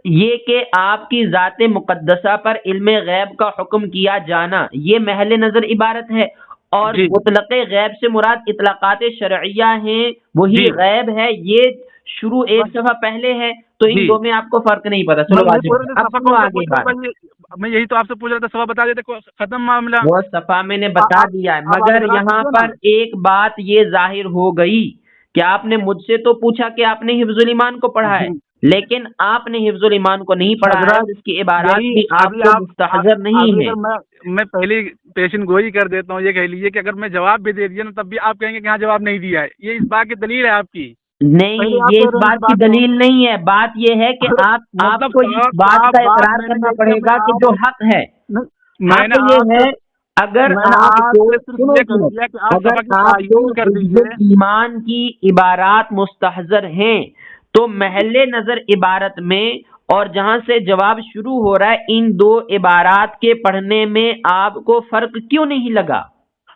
یہ کہ آپ کی ذات مقدسہ پر علم غیب کا حکم کیا جانا یہ محل نظر عبارت ہے، اور جی مطلق غیب سے مراد اطلاقات شرعیہ ہیں، وہی جی غیب ہے، یہ شروع ایک صفحہ پہلے ہے، تو ان جی دو میں آپ کو فرق نہیں پتا۔ چلو میں وہی واضح پورے ہے، اب صفحہ سنو کون سا آگے پوچھ رہا بات۔ تھا، میں یہی تو آپ سے پوچھ رہا تھا، صفحہ بتا دیتے ختم معاملہ۔ وہ صفحہ میں نے بتا دیا ہے، اب آگے مگر بات یہاں کیجیے نا۔ پر ایک بات یہ ظاہر ہو گئی کہ آپ نے مجھ سے تو پوچھا کہ آپ نے حفظ الایمان کو پڑھا ہے، لیکن آپ نے حفظ الایمان کو نہیں پڑھا ہے، اور حضرت اس کی عبارات یہی بھی آپ ابھی کو آپ مستحضر نہیں ابھی ہے۔ اگر میں پہلی پیشن گوئی کر دیتا ہوں، یہ کہہ لیجیے کہ اگر میں جواب بھی دے دیا نا تب بھی آپ کہیں گے کہ ہاں جواب نہیں دیا ہے، یہ اس بات کی دلیل ہے آپ کی۔ پہلے نہیں، آپ یہ کہہ اس رہے ہیں بات کی کو دلیل نہیں ہے، بات یہ ہے کہ آپ مطلب کو اس صاف بات صاف کا بات اقرار میں نے کرنا یہ پڑے کہ گا کہ جو حق ہے، میں نے حق یہ آپ ہے، سے اگر میں نے آپ آپ کو سے صرف سنو یہ سنو، کہہ دیا کہ آپ اگر صفحہ کی آپ کو تعین کر حفظ دیجیے۔ ایمان کی عبارات مستحضر ہیں تو محل نظر عبارت میں اور جہاں سے جواب شروع ہو رہا ہے ان دو عبارات کے پڑھنے میں آپ کو فرق کیوں نہیں لگا؟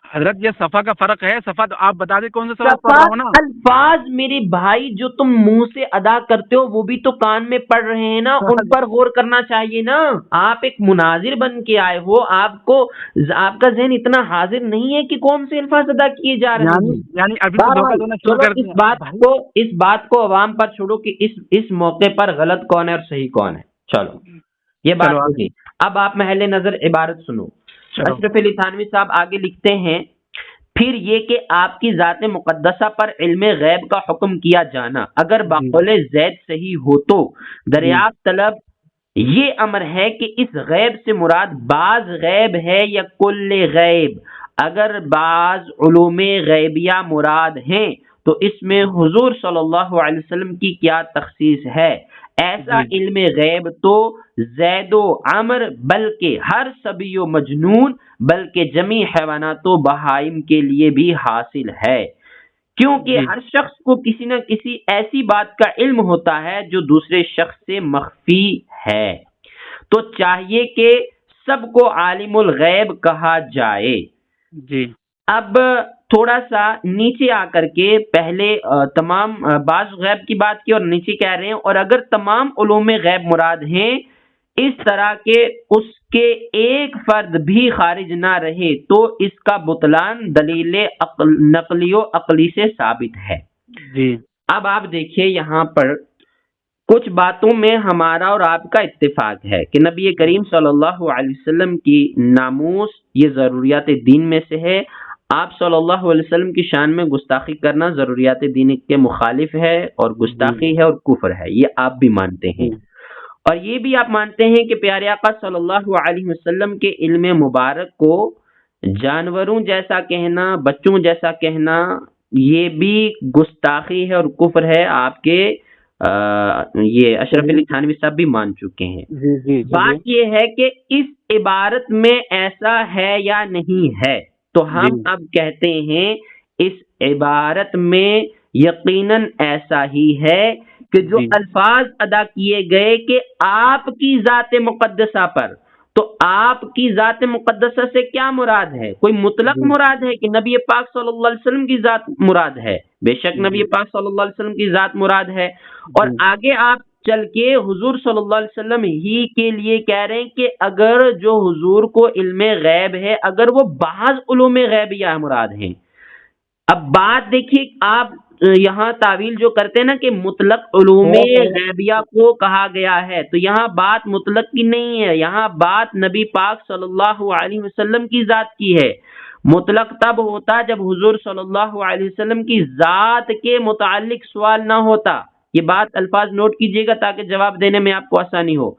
حضرت یہ صفحہ کا فرق ہے، صفحہ تو آپ بتا دیں کون سا صفحہ پڑھ صفا رہا ہوں نا۔ الفاظ میرے بھائی جو تم منہ سے ادا کرتے ہو وہ بھی تو کان میں پڑھ رہے ہیں نا، ان پر غور کرنا چاہیے نا۔ آپ ایک مناظر بن کے آئے ہو، آپ کا ذہن اتنا حاضر نہیں ہے کہ کون سے الفاظ ادا کیے جا رہے ہیں۔ یعنی ابھی سے دھوکہ بہرحال دینا شروع چلو کر دیا بھائی۔ اس بات کو عوام پر چھوڑو کہ اس موقع پر غلط کون ہے اور صحیح کون ہے، چلو یہ بات چلو ہوگی۔ اب آپ محل نظر عبارت سنو۔ چلو اشرف علی تھانوی صاحب آگے لکھتے ہیں، پھر یہ کہ آپ کی ذات مقدسہ پر علم غیب کا حکم کیا جانا اگر بقول زید صحیح ہو تو دریافت طلب یہ امر ہے کہ اس غیب سے مراد بعض غیب ہے یا کل غیب۔ اگر بعض علوم غیبیہ مراد ہیں تو اس میں حضور صلی اللہ علیہ وسلم کی کیا تخصیص ہے؟ ایسا علم غیب تو زید و عمر بلکہ ہر صبی و مجنون بلکہ جمیع حیوانات و بہائم کے لیے بھی حاصل ہے، کیونکہ ہر شخص کو کسی نہ کسی ایسی بات کا علم ہوتا ہے جو دوسرے شخص سے مخفی ہے، تو چاہیے کہ سب کو عالم الغیب کہا جائے۔ جی اب تھوڑا سا نیچے آ کر کے پہلے تمام بعض غیب کی بات کی اور نیچے کہہ رہے ہیں اور اگر تمام علوم غیب مراد ہیں اس طرح کے اس کے ایک فرد بھی خارج نہ رہے تو اس کا بطلان دلیل نقلی و عقلی سے ثابت ہے۔ جی اب آپ دیکھیے یہاں پر کچھ باتوں میں ہمارا اور آپ کا اتفاق ہے کہ نبی کریم صلی اللہ علیہ وسلم کی ناموس یہ ضروریات دین میں سے ہے، آپ صلی اللہ علیہ وسلم کی شان میں گستاخی کرنا ضروریات دین کے مخالف ہے اور گستاخی ہے اور کفر ہے، یہ آپ بھی مانتے ہیں، اور یہ بھی آپ مانتے ہیں کہ پیارے آقا صلی اللہ علیہ وسلم کے علم مبارک کو جانوروں جیسا کہنا، بچوں جیسا کہنا یہ بھی گستاخی ہے اور کفر ہے، آپ کے یہ اشرف علی تھانوی صاحب بھی مان چکے ہیں۔ بات یہ ہے کہ اس عبارت میں ایسا ہے یا نہیں ہے، تو ہم اب کہتے ہیں اس عبارت میں یقیناً ایسا ہی ہے کہ جو الفاظ ادا کیے گئے کہ آپ کی ذات مقدسہ پر، تو آپ کی ذات مقدسہ سے کیا مراد ہے؟ کوئی مطلق مراد ہے کہ نبی پاک صلی اللہ علیہ وسلم کی ذات مراد ہے؟ بے شک نبی پاک صلی اللہ علیہ وسلم کی ذات مراد ہے، اور آگے آپ چل کے حضور صلی اللہ علیہ وسلم ہی کے لیے کہہ رہے ہیں کہ اگر جو حضور کو علم غیب ہے اگر وہ بعض علوم غیبیہ مراد ہیں۔ اب بات دیکھیے، آپ یہاں تعویل جو کرتے ہیں نا کہ مطلق علوم غیبیہ کو کہا گیا ہے، تو یہاں بات مطلق کی نہیں ہے، یہاں بات نبی پاک صلی اللہ علیہ وسلم کی ذات کی ہے۔ مطلق تب ہوتا جب حضور صلی اللہ علیہ وسلم کی ذات کے متعلق سوال نہ ہوتا۔ یہ بات الفاظ نوٹ کیجئے گا تاکہ جواب دینے میں آپ کو آسانی ہو۔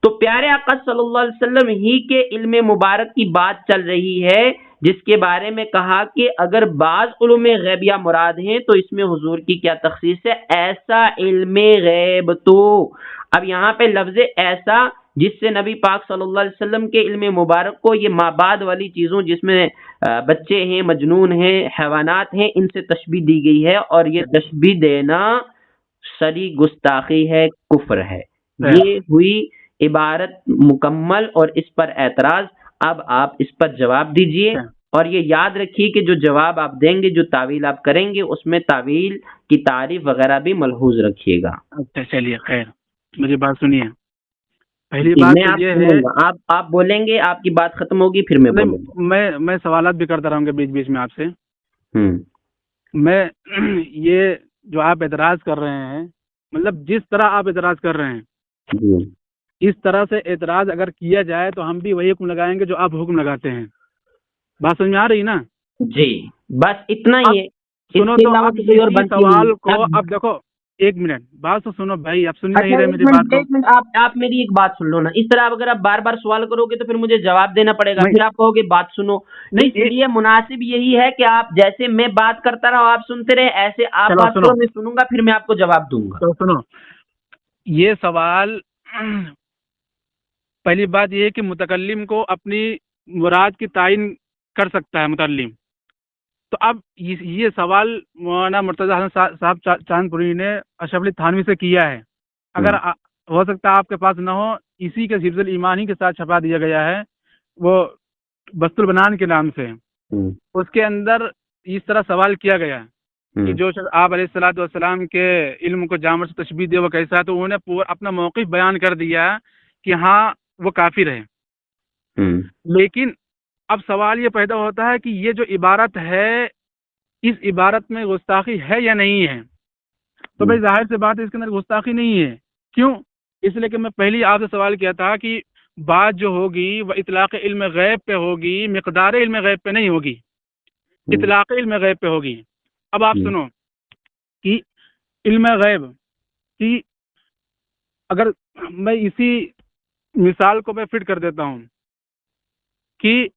تو پیارے آقا صلی اللہ علیہ وسلم ہی کے علم مبارک کی بات چل رہی ہے جس کے بارے میں کہا کہ اگر بعض علوم غیبیہ مراد ہیں تو اس میں حضور کی کیا تخصیص ہے؟ ایسا علم غیب تو اب یہاں پہ لفظ ایسا جس سے نبی پاک صلی اللہ علیہ وسلم کے علم مبارک کو یہ مابعد والی چیزوں جس میں بچے ہیں، مجنون ہیں، حیوانات ہیں، ان سے تشبیہ دی گئی ہے، اور یہ تشبیہ دینا سری گستاخی ہے، کفر ہے۔ یہ ہوئی عبارت مکمل اور اس پر اعتراض۔ اب آپ اس پر جواب دیجئے، اور یہ یاد رکھیے کہ جو جواب آپ دیں گے، جو تعویل آپ کریں گے، اس میں تعویل کی تعریف وغیرہ بھی ملحوظ رکھیے گا۔ اچھا چلیے خیر، میری بات سنیے۔ پہلی جی بات میں تو آپ یہ سنوں ہے، گا، آپ بولیں گے، آپ کی بات ختم ہوگی پھر میں بولوں گا۔ نہیں میں سوالات بھی کرتا رہوں گا بیچ بیچ میں آپ سے۔ ہوں میں یہ جو آپ اعتراض کر رہے ہیں، مطلب جس طرح آپ اعتراض کر رہے ہیں، جی اس طرح سے اعتراض اگر کیا جائے تو ہم بھی وہی حکم لگائیں گے جو آپ حکم لگاتے ہیں۔ بات سمجھ میں آ رہی نا؟ جی بس اتنا اب ہی ہے، اس سنو کے تو، علاوہ اب تو کوئی اور اسی بنتی نہیں سوال ہے۔ کو اب اب دیکھو، ایک منٹ بات تو سنو بھائی، اب سن نہیں اچھا رہے ایک میری منٹ بات کو۔ ایک منٹ، آپ میری ایک بات سن لو نا، اس طرح اگر آپ بار بار سوال کرو گے تو پھر مجھے جواب دینا پڑے گا، نہیں پھر آپ کہو گے بات سنو۔ نہیں اس لیے مناسب یہی ہے کہ آپ جیسے میں بات کرتا رہا آپ سنتے رہے، ایسے آپ چلو بات سنو، کرو، میں سنوں گا، پھر میں آپ کو جواب دوں گا۔ چلو سنو، یہ سوال، پہلی بات یہ ہے کہ متکلم کو اپنی مراد کی تعین کر سکتا ہے متکلم۔ تو اب یہ سوال مولانا مرتضی حسن صاحب چاند پوری نے اشرف علی تھانوی سے کیا ہے۔ اگر ہو سکتا ہے آپ کے پاس نہ ہو، اسی کے حفظ الایمان ہی کے ساتھ چھپا دیا گیا ہے، وہ بست البنان کے نام سے۔ اس کے اندر اس طرح سوال کیا گیا کہ جو شخص آپ علیہ الصلوۃ والسلام کے علم کو جامع سے تشبیہ دے وہ کیسا ہے، تو انہوں نے پورا اپنا موقف بیان کر دیا کہ ہاں وہ کافر ہے۔ لیکن اب سوال یہ پیدا ہوتا ہے کہ یہ جو عبارت ہے، اس عبارت میں گستاخی ہے یا نہیں ہے؟ تو بھائی ظاہر سی بات ہے اس کے اندر گستاخی نہیں ہے۔ کیوں؟ اس لیے کہ میں پہلی آپ سے سوال کیا تھا کہ بات جو ہوگی وہ اطلاق علم غیب پہ ہوگی، مقدار علم غیب پہ نہیں ہوگی، اطلاق علم غیب پہ ہوگی۔ اب آپ سنو کہ علم غیب کی اگر میں اسی مثال کو میں فٹ کر دیتا ہوں کہ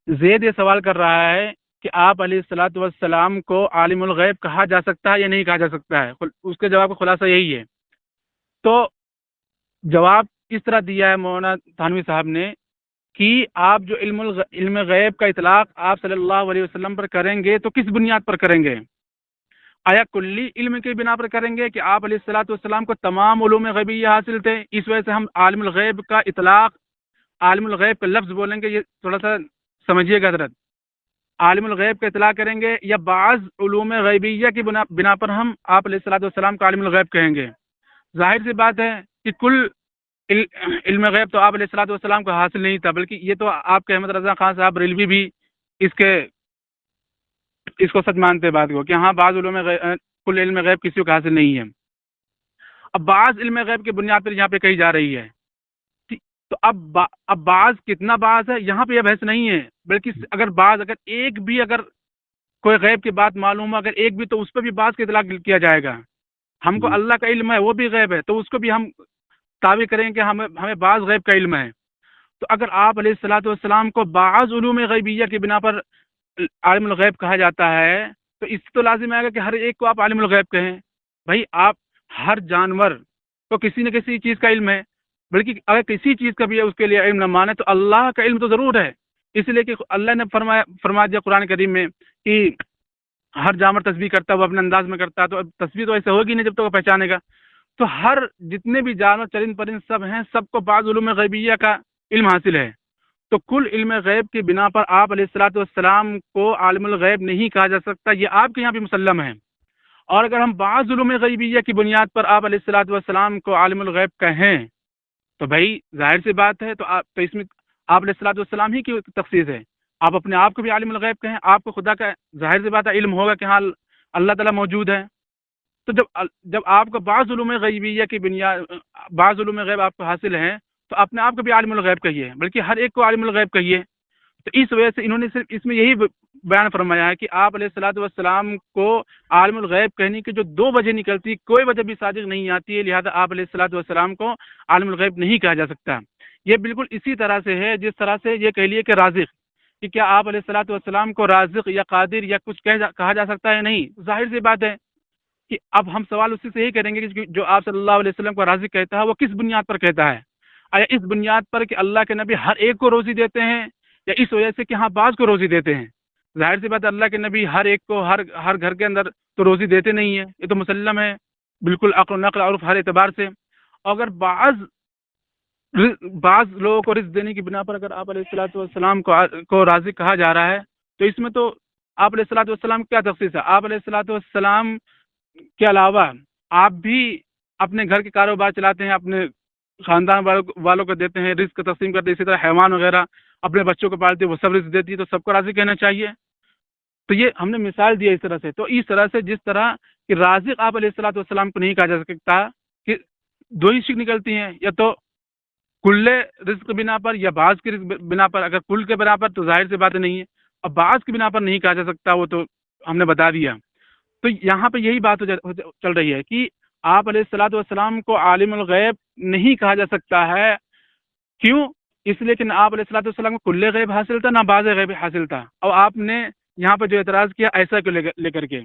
زید یہ سوال کر رہا ہے کہ آپ علیہ الصلوۃ والسلام کو عالم الغیب کہا جا سکتا ہے یا نہیں کہا جا سکتا ہے، اس کے جواب کا خلاصہ یہی ہے۔ تو جواب اس طرح دیا ہے مولانا تھانوی صاحب نے کہ آپ جو علم غیب کا اطلاق آپ صلی اللہ علیہ وسلم پر کریں گے تو کس بنیاد پر کریں گے؟ آیا کلی علم کی بنا پر کریں گے کہ آپ علیہ الصلوۃ والسلام کو تمام علوم غیبیہ حاصل تھے، اس وجہ سے ہم عالم الغیب کا اطلاق، عالم الغیب کا لفظ بولیں گے؟ یہ تھوڑا سا سمجھیے گا حضرت، عالم الغیب کا اطلاق کریں گے یا بعض علوم غیبیہ کی بنا پر ہم آپ علیہ الصلوۃ والسلام کا عالم الغیب کہیں گے؟ ظاہر سی بات ہے کہ کل علم غیب تو آپ علیہ الصلوۃ والسلام کو حاصل نہیں تھا، بلکہ یہ تو آپ کے احمد رضا خان صاحب ریلوی بھی اس کو سچ مانتے بات کو کہ ہاں بعض علوم کل علم غیب کسی کو حاصل نہیں ہے۔ اب بعض علم غیب کی بنیاد پر یہاں پہ کہی جا رہی ہے، تو اب بعض کتنا بعض ہے یہاں پہ یہ بحث نہیں ہے، بلکہ اگر ایک بھی اگر کوئی غیب کی بات معلوم ہو، اگر ایک بھی، تو اس پہ بھی بعض کا اطلاق کیا جائے گا۔ ہم کو اللہ کا علم ہے، وہ بھی غیب ہے، تو اس کو بھی ہم تعبیر کریں کہ ہمیں بعض غیب کا علم ہے۔ تو اگر آپ علیہ الصلوۃ والسلام کو بعض علوم غیبیہ کی بنا پر عالم الغیب کہا جاتا ہے، تو اس سے تو لازم آئے گا کہ ہر ایک کو آپ عالم الغیب کہیں۔ بھائی آپ ہر جانور کو کسی نہ کسی چیز کا علم ہے، بلکہ اگر کسی چیز کا بھی اس کے لیے علم نہ مانے تو اللہ کا علم تو ضرور ہے، اس لیے کہ اللہ نے فرما دیا قرآن کریم میں کہ ہر جانور تسبیح کرتا ہے، وہ اپنے انداز میں کرتا ہے، تو تسبیح تو ایسے ہوگی نہیں جب تک وہ پہچانے گا۔ تو ہر جتنے بھی جانور چرند پرند سب ہیں، سب کو بعض علوم غیبیہ کا علم حاصل ہے۔ تو کل علم غیب کی بنا پر آپ علیہ الصلوۃ والسلام کو عالم الغیب نہیں کہا جا سکتا، یہ آپ کے یہاں بھی مسلم ہے۔ اور اگر ہم بعض علوم غیبیہ کی بنیاد پر آپ علیہ الصلوۃ والسلام کو عالم الغیب کہیں تو بھائی ظاہر سی بات ہے، تو اس میں آپ علیہ الصلوۃ والسلام ہی کی تخصیص ہے۔ آپ اپنے آپ کو بھی عالم الغیب کہیں، آپ کو خدا کا ظاہر سی بات ہے علم ہوگا کہ ہاں اللہ تعالیٰ موجود ہے۔ تو جب آپ کو بعض علوم غیبیہ کی بنیاد، بعض علوم غیب آپ کو حاصل ہیں، تو اپنے آپ کو بھی عالم الغیب کہیے، بلکہ ہر ایک کو عالم الغیب کہیے۔ تو اس وجہ سے انہوں نے صرف اس میں یہی بیان فرمایا ہے کہ آپ علیہ الصلوۃ والسلام کو عالم الغیب کہنے کی جو دو وجہ نکلتی، کوئی وجہ بھی صادق نہیں آتی ہے، لہذا آپ علیہ الصلوۃ والسلام کو عالم الغیب نہیں کہا جا سکتا۔ یہ بالکل اسی طرح سے ہے جس طرح سے یہ کہہ لیے کہ رازق، کہ کیا آپ علیہ الصلوۃ والسلام کو رازق یا قادر یا کچھ کہا جا سکتا ہے؟ نہیں، ظاہر سی بات ہے کہ اب ہم سوال اسی سے یہی کریں گے کہ جو آپ صلی اللہ علیہ وسلم کو رازق کہتا ہے وہ کس بنیاد پر کہتا ہے؟ آیا اس بنیاد پر کہ اللہ کے نبی ہر ایک کو روزی دیتے ہیں، یا اس وجہ سے کہ ہاں بعض کو روزی دیتے ہیں؟ ظاہر سی بات ہے اللہ کے نبی ہر ایک کو ہر گھر کے اندر تو روزی دیتے نہیں ہیں، یہ تو مسلم ہے بالکل عقل و نقل اور ہر اعتبار سے۔ اگر بعض لوگوں کو رزق دینے کی بنا پر اگر آپ علیہ الصلوۃ والسلام کو رازق کہا جا رہا ہے، تو اس میں تو آپ علیہ الصلوۃ والسلام کیا تخصیص ہے؟ آپ علیہ الصلوۃ والسلام کے علاوہ آپ بھی اپنے گھر کے کاروبار چلاتے ہیں، اپنے خاندان والوں کو دیتے ہیں، رزق تقسیم کرتے ہیں، اسی طرح حیوان وغیرہ اپنے بچوں کو پالتے ہیں، وہ سب رزق دیتی ہے، تو سب کو راضی کہنا چاہیے. تو یہ ہم نے مثال دی ہے اس طرح سے. تو اس طرح سے جس طرح کہ رازق آپ علیہ الصلوۃ والسلام کو نہیں کہا جا سکتا، کہ دو ہی شک نکلتی ہیں، یا تو کل رزق بنا پر یا بعض کی رزق بنا پر. اگر کل کے بنا پر تو ظاہر سی بات نہیں ہے، اور بعض کی بنا پر نہیں کہا جا سکتا، وہ تو ہم نے بتا دیا. تو یہاں پہ یہی بات چل رہی ہے کہ آپ علیہ الصلوۃ والسلام کو عالم الغیب نہیں کہا جا سکتا ہے. کیوں؟ اس لیے کہ نہ آپ علیہ الصلوۃ والسلام کو کل غیب حاصل تھا، نہ بعض غیب حاصل تھا. اور آپ نے یہاں پہ جو اعتراض کیا ایسا کو لے کر کے،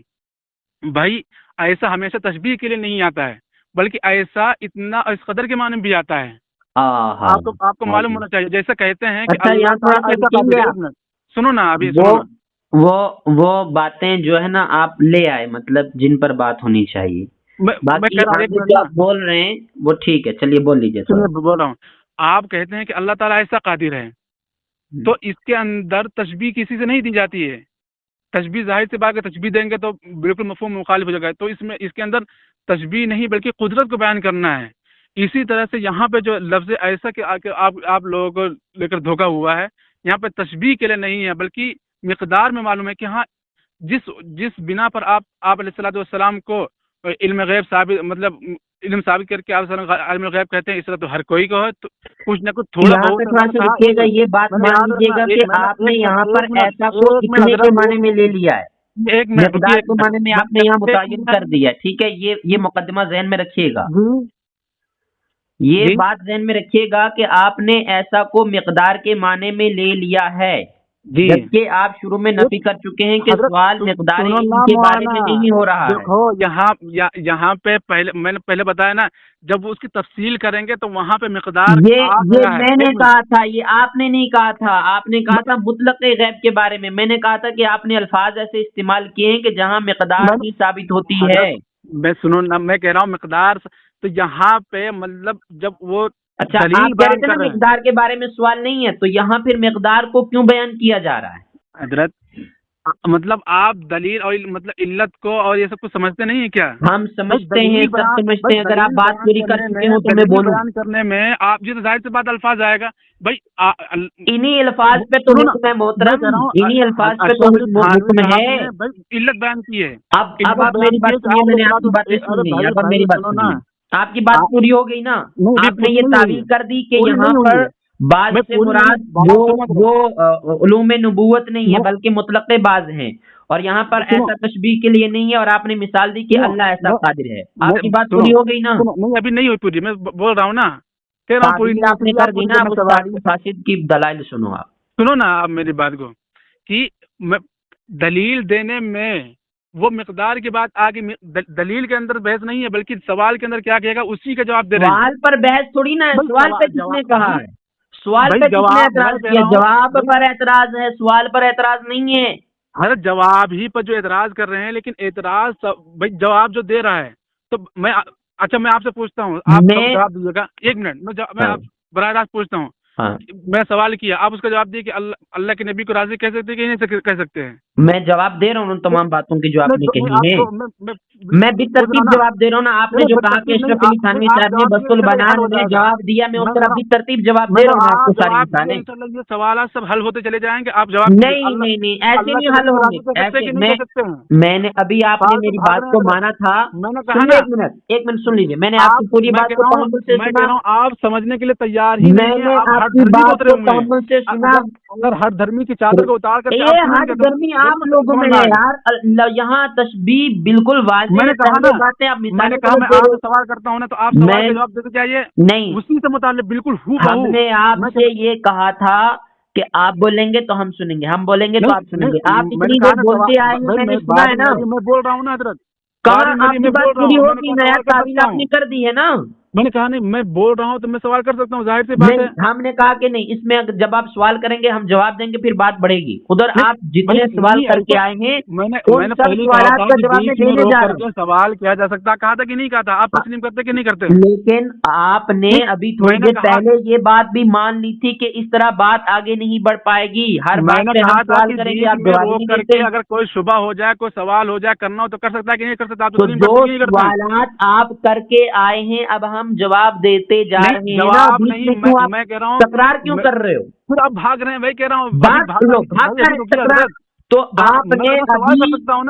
بھائی ایسا ہمیشہ تشبیہ کے لیے نہیں آتا ہے، بلکہ ایسا اتنا اس قدر کے معنی میں بھی آتا ہے. ہاں آپ کو معلوم ہونا چاہیے. جیسا کہتے ہیں کہ اچھا، اللہ یہاں تھوڑا تعالیٰ سا ایسا رکیں گے قادر ہے. سنو نا، ابھی وہ سنو نا. وہ باتیں جو ہے نا آپ لے آئے، مطلب جن پر بات ہونی چاہیے. میں باقی کہہ رہا ہوں، ایک آگے منٹ جو نا، آپ بول رہے ہیں وہ ٹھیک ہے، چلیے بول لیجیے. بول رہا ہوں. آپ کہتے ہیں کہ اللہ تعالیٰ ایسا قادر ہے، تو اس کے اندر تشبیہ کسی سے نہیں دی جاتی ہے. تشبیہ ظاہر سے بات ہے، تشبیہ دیں گے تو بالکل مفہوم مخالف ہو جائے گا. تو اس کے اندر تشبیہ نہیں بلکہ قدرت کو بیان کرنا ہے. اسی طرح سے یہاں پہ جو لفظ ایسا کہ آپ لوگوں کو لے کر دھوکا ہوا ہے، یہاں پہ تشبیہ کے لیے نہیں ہے، بلکہ مقدار میں معلوم ہے کہ ہاں جس بنا پر آپ علیہ الصلوۃ والسلام کو علم غیب ثابت، مطلب علم ثابت کر کے آپ علم غیب کہتے ہیں، اس طرح تو ہر کوئی کو ہے. تو کچھ نہ کچھ تھوڑا یہاں پہ تھوڑا سا رکیے گا، یہ بات مان لیجیے گا کہ آپ نے یہاں پر ایسا کو اتنے کے معنی میں لے لیا ہے، ایک منٹ مقدار کے معنی میں آپ نے یہاں متعین کر دیا. ٹھیک ہے، یہ مقدمہ ذہن میں رکھیے گا، یہ بات ذہن میں رکھیے گا کہ آپ نے ایسا کو مقدار کے معنی میں لے لیا ہے، جبکہ آپ شروع میں نفی کر چکے ہیں کہ سوال مقدار کے بارے میں نہیں ہو رہا ہے. دیکھو یہاں پہ میں نے پہلے بتایا نا، جب اس کی تفصیل کریں گے تو وہاں پہ مقدار یہ میں نے کہا تھا، یہ آپ نے نہیں کہا تھا. آپ نے کہا تھا مطلق غیب کے بارے میں نے کہا تھا کہ آپ نے الفاظ ایسے استعمال کیے ہیں کہ جہاں مقدار بھی ثابت ہوتی ہے. میں سنو نا، میں کہہ رہا ہوں مقدار، تو یہاں پہ مطلب جب وہ اچھا آپ کہہ رہے تھے نا مقدار کے بارے میں سوال نہیں ہے، تو یہاں پھر مقدار کو کیوں بیان کیا جا رہا ہے؟ حضرت مطلب آپ دلیل اور مطلب علت کو اور یہ سب کچھ سمجھتے نہیں ہیں کیا؟ ہم سمجھتے ہیں، سب سمجھتے ہیں. اگر آپ بات پوری کر چکے ہو تو میں بولوں. بیان کرنے میں آپ جس ظاہر سے بات الفاظ آئے گا بھائی، انہی الفاظ پہ تو حکم ہے محترم، انہی الفاظ پہ تو حکم ہے. علت بیان کی ہے. اب آپ میری بات سنیے، میں نے آپ کی باتیں سنی، اب میری بات سنیے. آپ کی بات پوری ہو گئی نا، آپ نے یہ تعویل کر دی کہ یہاں پر بعض سے مراد وہ علوم نبوت نہیں ہے بلکہ مطلق بعض ہیں، اور یہاں پر ایسا تشبیہ کے لیے نہیں ہے، اور آپ نے مثال دی کہ اللہ ایسا قادر ہے. آپ کی بات پوری ہو گئی نا؟ نہیں ابھی نہیں ہوئی پوری، میں بول رہا ہوں نا، آپ نے کر دی نا. فاسد کی دلائل سنو. آپ سنو نا آپ میری بات کو، کہ دلیل دینے میں وہ مقدار کی بات آگے، دلیل کے اندر بحث نہیں ہے بلکہ سوال کے اندر کیا کہے گا اسی کا جواب دے رہے ہیں. سوال پر بحث تھوڑی نا ہے، سوال پہ کس نے کہا ہے؟ سوال پہ کس نے اعتراض کیا؟ جواب پر اعتراض ہے، سوال پر اعتراض نہیں ہے. حضرت جواب ہی پر جو اعتراض کر رہے ہیں، لیکن اعتراض بھائی جواب جو دے رہا ہے تو میں اچھا میں آپ سے پوچھتا ہوں، آپ جواب دیجیے گا. ایک منٹ میں آپ براہ راست پوچھتا ہوں. میں سوال کیا، آپ اس کا جواب دیے کہ اللہ کے نبی کو راضی کہہ سکتے کہ نہیں کہہ سکتے ہیں؟ میں جواب دے رہا ہوں ان تمام باتوں کی جو آپ نے کہی ہیں. میں بھی ترتیب جواب دے رہا ہوں نا. آپ نے جو کہا کہ اشرف علی تھانوی صاحب نے بس البنان میں جواب دیا، میں اس طرح بھی ترتیب جواب دے رہا ہوں آپ کو. ساری مثالیں، یہ سوالات سب حل ہوتے چلے جائیں گے. آپ جواب نہیں ایسے نہیں حل ہوں گے. ایسے میں نے ابھی آپ نے میری بات کو مانا تھا. ایک منٹ سن لیجیے، میں نے آپ کی پوری بات کو تحمل سے سنا. آپ سمجھنے کے لیے تیار ہی میں نے آپ کی بات کو تحمل سے سنا. اگر ہر دھرمی کی چادر کو اتار کر ہر دھرمی آپ لوگوں میں ہے یار. یہاں تشبیہ بالکل واضح میں نے کہا باتیں آپ میں نے کہا میں آپ سے سوال کرتا ہوں نا، تو آپ سوال کا جواب دیتے چاہیے نہیں، اسی سے متعلق بالکل ہم نے آپ سے یہ کہا تھا کہ آپ بولیں گے تو ہم سنیں گے، ہم بولیں گے تو آپ سنیں گے. آپ اتنی دیر بولتے آئے ہیں، میں نے سنا ہے نا. میں بول رہا ہوں نا حضرت، کہاں آپ کی بات پوری ہوگی نا یار، تعویل آپ نے کر دی ہے نا. میں نے کہا نہیں، میں بول رہا ہوں تو میں سوال کر سکتا ہوں، ظاہر سی بات ہے. ہم نے کہا کہ نہیں، اس میں جب آپ سوال کریں گے ہم جواب دیں گے، پھر بات بڑھے گی. ادھر آپ جتنے سوال کر کے آئے ہیں ان سب سوالات کا جواب میں دینے جا رہا ہوں. سوال کیا جا سکتا، کہا تھا کہ نہیں کہا تھا؟ آپ تسلیم کرتے کہ نہیں کرتے؟ لیکن آپ نے ابھی تھوڑی دیر پہلے یہ بات بھی مان لی تھی کہ اس طرح بات آگے نہیں بڑھ پائے گی. ہر بات پہ ہم سوال کریں گے، آپ جواب نہیں دیتے. اگر کوئی شبہ ہو جائے، کوئی سوال ہو جائے، کرنا ہو تو کر سکتا ہے کہ نہیں کر سکتا؟ آپ تو دو سوالات آپ کر کے آئے ہیں، اب ہم ہم جواب دیتے جا رہے ہیں نا، جواب بیچ نہیں، میں کیوں آپ میں کہہ رہا ہوں تکرار کیوں کر رہے ہو؟ پھر آپ بھاگ رہے ہیں، وہی کہہ رہا ہوں بات سنو، بھاگ کر تکرار تو آپ نے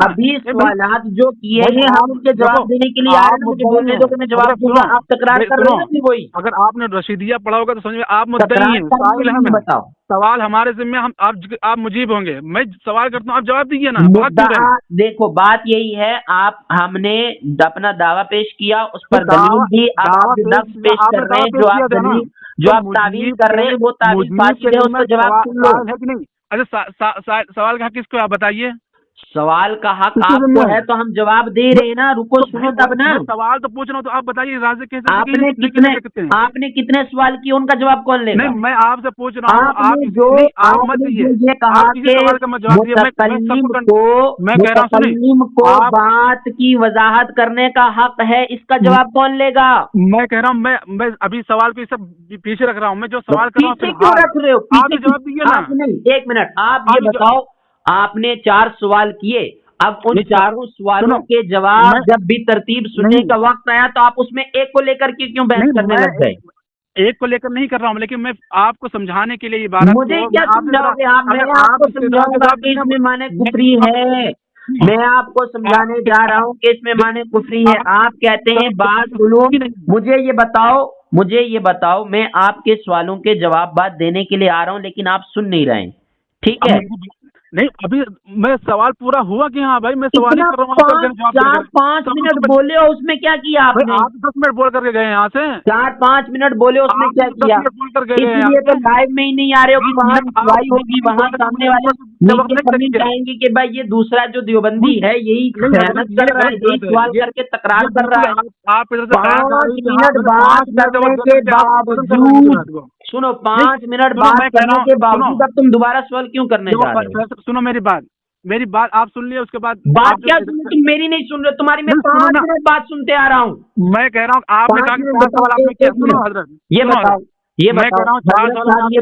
ابھی سوالات جو کیے ہیں ہم ان کے جواب دینے کے لیے آ رہے ہیں، مجھے بولنے دو کہ میں جواب دوں گا، آپ تکرار کر رہے ہیں وہی اگر آپ نے رشیدیہ پڑھا ہوگا تو سمجھے آپ مدعی ہیں، سائل ہیں، بتاؤ سوال ہمارے ذمہ، ہم آپ مجیب ہوں گے، میں سوال کرتا ہوں آپ جواب دیجیے نا، مدعا دیکھو بات یہی ہے، ہم نے اپنا دعویٰ پیش کیا، اس پر دلیل دی، اب آپ جو لفظ پیش کر رہے ہیں، جو آپ تعویل کر رہے ہیں وہ تعویل فاسد ہے، اس کا جواب سن لو۔ ہے کہ نہیں؟ اچھا سوال کا کس کو آپ بتائیے؟ سوال کا حق آپ کو ہے تو ہم جواب دے رہے ہیں نا، رکو سنو تب نا۔ سوال تو پوچھ رہا ہوں تو آپ بتائیے راضی کیسے آپ نے کتنے سوال کیے، ان کا جواب کون لے گا؟ نہیں میں آپ سے پوچھ رہا ہوں، آپ نے جو یہ کہا کہ متکلم کو بات کی وضاحت کرنے کا حق ہے، اس کا جواب کون لے گا؟ میں کہہ رہا ہوں میں ابھی سوال کو سب پیچھے رکھ رہا ہوں، میں جو سوال کر رہا ہوں پیچھے کیوں رکھ رہے ہو؟ آپ جواب دیجیے نا۔ ایک منٹ، آپ یہ بتاؤ، آپ نے 4 سوال کیے، اب ان 4 سوالوں کے جواب جب بھی ترتیب سننے کا وقت آیا تو آپ اس میں ایک کو لے کر کے کیوں بحث کرنے لگ گئے؟ ایک کو لے کر نہیں کر رہا ہوں، لیکن میں آپ کو سمجھانے کے لیے عبارت مجھے کیا سمجھاؤ گے آپ؟ میں آپ کو سمجھاؤں گا کہ اس میں معنی کفری ہے، میں آپ کو سمجھانے جا رہا ہوں کہ اس میں معنی کفری ہے، آپ کہتے ہیں بعض علوم۔ مجھے یہ بتاؤ میں آپ کے سوالوں کے جواب بات دینے کے لیے آ رہا ہوں لیکن آپ سن نہیں رہے ہیں، ٹھیک ہے؟ نہیں ابھی میں سوال پورا ہوا کہ ہاں بھائی میں سوال ہی کر رہا ہوں، 4-5 منٹ بولے ہو، اس میں کیا کیا آپ نے؟ آپ 10 منٹ بول کر کے گئے یہاں سے، 4-5 منٹ بولے، اس میں کیا کیا؟ اس لیے تو لائیو میں ہی نہیں آ رہے ہو کہ وہاں لکھوائی ہوگی، وہاں سامنے والے نیچے کمنٹ آئیں گی کہ بھائی یہ دوسرا جو دیوبندی ہے یہی خیانت کر رہا ہے، یہی سوال کر کے تکرار کر رہا ہے۔ 5 منٹ بات کرنے کے باوجود سنو، 5 منٹ بات کرنے کے باوجود اب تم دوبارہ سوال کیوں کرنے جا رہے ہو؟ سنو میری بات آپ سن لیے، اس کے بعد بات کیا سنو، تم میری نہیں سن رہے، تمہاری میں 5 منٹ بات سنتے آ رہا ہوں۔ میں کہہ رہا ہوں آپ نے کہا کہ سوال آپ نے کیا، سنو حضرت یہ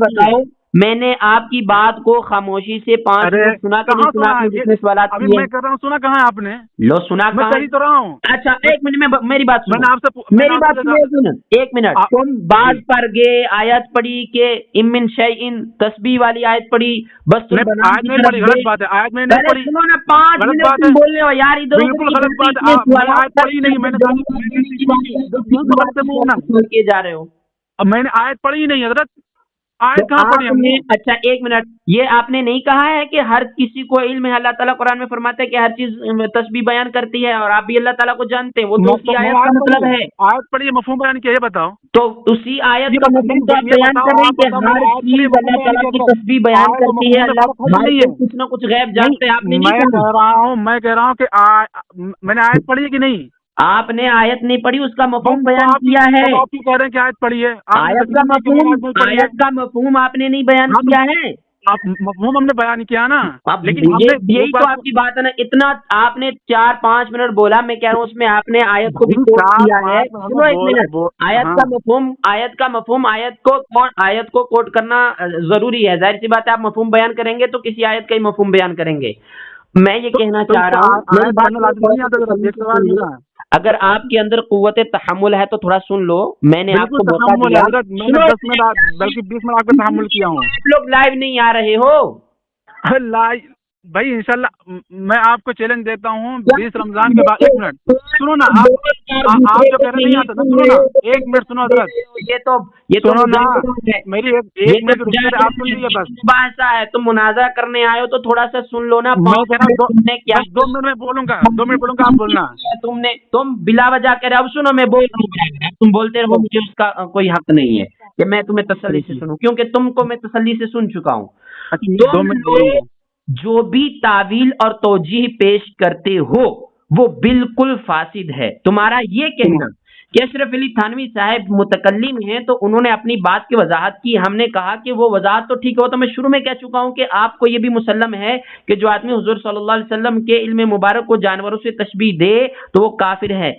بتاؤ، میں نے آپ کی بات کو خاموشی سے 5 منٹ سنا کہ نہیں سنا؟ جتنے سوالات ابھی میں کر رہا ہوں، سنا کہاں ہے آپ نے؟ لو سنا میں کہی تو رہا ہوں۔ اچھا ایک منٹ میں میری بات سنو، میں آپ سے میری بات سنو، ایک منٹ۔ تم بعض پر گئے آیت پڑھی کہ امن شیئن تسبیح والی آیت پڑھی، بس تم آیت نہیں پڑھی، غلط بات ہے، آیت میں نہیں پڑھی، سنو نا، 5 منٹ تم بول رہے ہو یار، ادھر بالکل غلط بات ہے، میں آیت پڑھی نہیں، میں نے کیے جا رہے ہو؟ اب میں نے آیت پڑھی نہیں حضرت، آیت کہاں پڑھی ہم نے؟ اچھا ایک منٹ، یہ آپ نے نہیں کہا ہے کہ ہر کسی کو علم ہے، اللہ تعالیٰ قرآن میں فرماتا ہے کہ ہر چیز تسبیح بیان کرتی ہے اور آپ بھی اللہ تعالیٰ کو جانتے ہیں، وہ تو اسی آیت کا مطلب ہے۔ آیت پڑھی مفہوم بیان کیا، یہ بتاؤ تو اسی آیت کا مفہوم تو آپ بیان کر رہے ہیں کہ ہر چیز اللہ تعالیٰ کی تسبیح بیان کرتی ہے، اللہ کچھ نہ کچھ غیب جانتے ہیں، آپ نے نہیں کہا؟ میں کہہ رہا ہوں کہ میں نے آیت پڑھی کہ نہیں؟ آپ نے آیت نہیں پڑھی، اس کا مفہوم بیان کیا ہے۔ آپ کہہ رہے ہیں کہ آیت پڑھی ہے، آیت کا مفہوم آپ نے نہیں بیان کیا ہے، مفہوم ہم نے بیان کیا نا، لیکن یہی تو آپ کی بات ہے نا، اتنا آپ نے 4-5 منٹ بولا، میں کہہ رہا ہوں اس میں آپ نے آیت کو بھی کوٹ کیا ہے۔ سنو ایک منٹ، آیت کا مفہوم آیت کو کوٹ کرنا ضروری ہے، ظاہر سی بات ہے، آپ مفہوم بیان کریں گے تو کسی آیت کا ہی مفہوم بیان کریں گے۔ میں یہ کہنا چاہ رہا ہوں، اگر آپ کے اندر قوت تحمل ہے تو تھوڑا سن لو، میں نے آپ کو موقع دیا، بلکہ 20 منٹ آپ کا تحمل کیا ہوں۔ آپ لوگ لائیو نہیں آ رہے ہو بھائی انشاءاللہ میں آپ کو چیلنج دیتا ہوں، 20 رمضان کے بعد، ایک منٹ سنو نا، آپ جو کہہ رہے نہیں آتا، سنو نا، ایک منٹ سنو حضرت، یہ تو نا میری ایک منٹ آپ سن لیجیے بس، ایسا ہے تم مناظرہ کرنے آئے ہو تو تھوڑا سا سن لو نا، میں کہہ رہا ہوں 2 منٹ میں بولوں گا، 2 منٹ بولوں گا، آپ بولنا، تم بلا وجہ کہہ رہے، اب سنو میں بول رہا ہوں، تم بولتے رہو، مجھے اس کا کوئی حق نہیں ہے کہ میں تمہیں تسلی سے سنوں، کیونکہ تم کو میں تسلی سے سن چکا ہوں۔ تم لوگ جو بھی تعویل اور توجیہ پیش کرتے ہو وہ بالکل فاسد ہے۔ تمہارا یہ کہنا کہ اشرف علی تھانوی صاحب متکلم ہیں تو انہوں نے اپنی بات کی وضاحت کی، ہم نے کہا کہ وہ وضاحت تو ٹھیک ہے، تو میں شروع میں کہہ چکا ہوں کہ آپ کو یہ بھی مسلم ہے کہ جو آدمی حضور صلی اللہ علیہ وسلم کے علم مبارک کو جانوروں سے تشبیہ دے تو وہ کافر ہے۔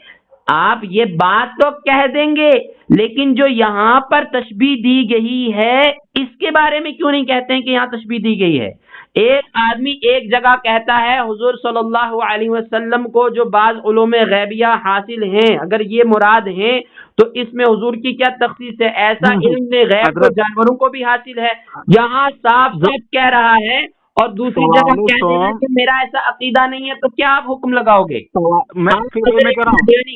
آپ یہ بات تو کہہ دیں گے، لیکن جو یہاں پر تشبیہ دی گئی ہے اس کے بارے میں کیوں نہیں کہتے ہیں کہ یہاں تشبیہ دی گئی ہے؟ ایک آدمی ایک جگہ کہتا ہے حضور صلی اللہ علیہ وسلم کو جو بعض علوم غیبیہ حاصل ہیں اگر یہ مراد ہیں تو اس میں حضور کی کیا تخصیص ہے؟ ایسا علم غیب تو جانوروں کو بھی حاصل ہے، یہاں صاف صاف کہہ رہا ہے، اور دوسری جگہ کہہ دینا کہ میرا ایسا عقیدہ نہیں ہے، تو کیا آپ حکم لگاؤ گے؟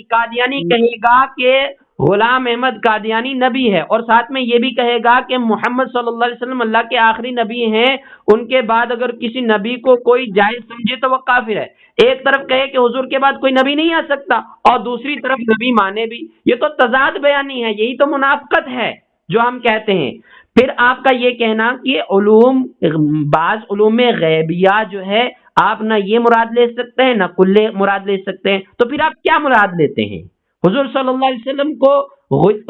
قادیانی کہے گا کہ غلام احمد قادیانی نبی ہے، اور ساتھ میں یہ بھی کہے گا کہ محمد صلی اللہ علیہ وسلم اللہ کے آخری نبی ہیں، ان کے بعد اگر کسی نبی کو کوئی جائز سمجھے تو وہ کافر ہے۔ ایک طرف کہے کہ حضور کے بعد کوئی نبی نہیں آ سکتا، اور دوسری طرف نبی مانے بھی، یہ تو تضاد بیانی ہے، یہی تو منافقت ہے جو ہم کہتے ہیں۔ پھر آپ کا یہ کہنا کہ بعض علوم غیبیہ جو ہے آپ نہ یہ مراد لے سکتے ہیں نہ کل مراد لے سکتے ہیں، تو پھر آپ کیا مراد لیتے ہیں؟ حضور صلی اللہ علیہ وسلم کو